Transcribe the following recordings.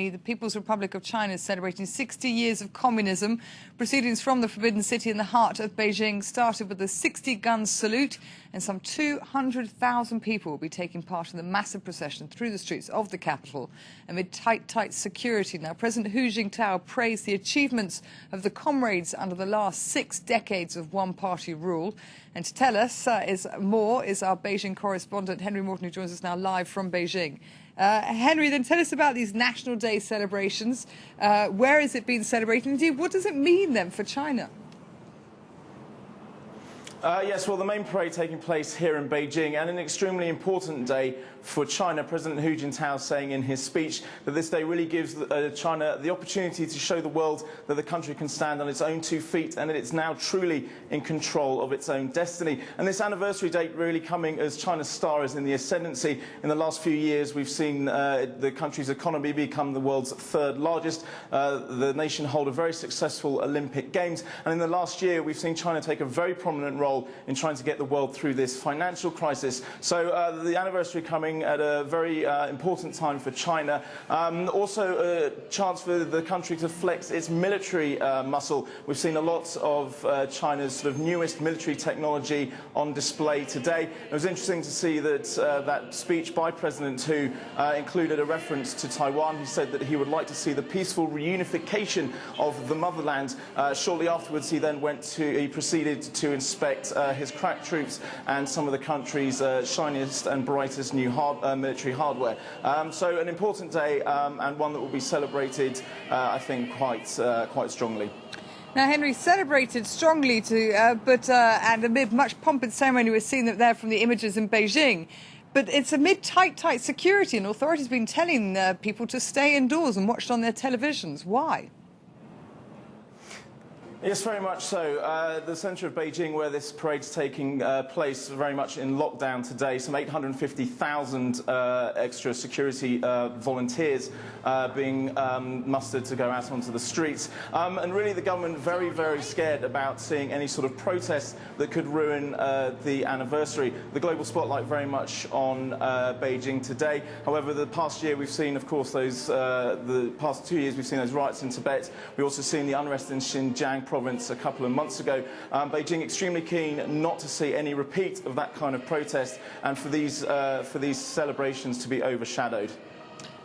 The People's Republic of China is celebrating 60 years of communism. Proceedings from the Forbidden City in the heart of Beijing started with a 60-gun salute, and some 200,000 people will be taking part in the massive procession through the streets of the capital amid tight security. Now, President Hu Jintao praised the achievements of the comrades under the last 6 decades of one-party rule. And to tell us is our Beijing correspondent, Henry Morton, who joins us now live from Beijing. Henry, then tell us about these National Day celebrations. Where is it being celebrated? Indeed, what does it mean then for China? Yes, well, the main parade taking place here in Beijing, and an extremely important day for China. President Hu Jintao saying in his speech that this day really gives China the opportunity to show the world that the country can stand on its own 2 feet and that it's now truly in control of its own destiny. And this anniversary date really coming as China's star is in the ascendancy. In the last few years, we've seen the country's economy become the world's 3rd largest. The nation hold a very successful Olympic Games. And in the last year, we've seen China take a very prominent role in trying to get the world through this financial crisis. So the anniversary coming at a very important time for China. Also a chance for the country to flex its military muscle. We've seen a lot of China's sort of newest military technology on display today. It was interesting to see that that speech by President Hu included a reference to Taiwan. He said that he would like to see the peaceful reunification of the motherland. Shortly afterwards, he proceeded to inspect his crack troops and some of the country's shiniest and brightest new military hardware. So an important day and one that will be celebrated, I think, quite strongly. Now, Henry, celebrated strongly and amid much pomp and ceremony. We're seeing that there from the images in Beijing. But it's amid tight security, and authorities have been telling people to stay indoors and watch on their televisions. Why? Yes, very much so. The centre of Beijing, where this parade's taking place, very much in lockdown today. Some 850,000 extra security volunteers being mustered to go out onto the streets. And really the government very scared about seeing any sort of protest that could ruin the anniversary. The global spotlight very much on Beijing today. However, the past year we've seen, of course, the past 2 years we've seen those riots in Tibet. We've also seen the unrest in Xinjiang province a couple of months ago. Beijing extremely keen not to see any repeat of that kind of protest and for these celebrations to be overshadowed.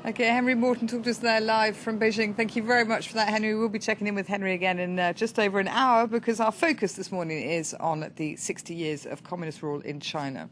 OK, Henry Morton talked to us there live from Beijing. Thank you very much for that, Henry. We'll be checking in with Henry again in just over an hour because our focus this morning is on the 60 years of communist rule in China.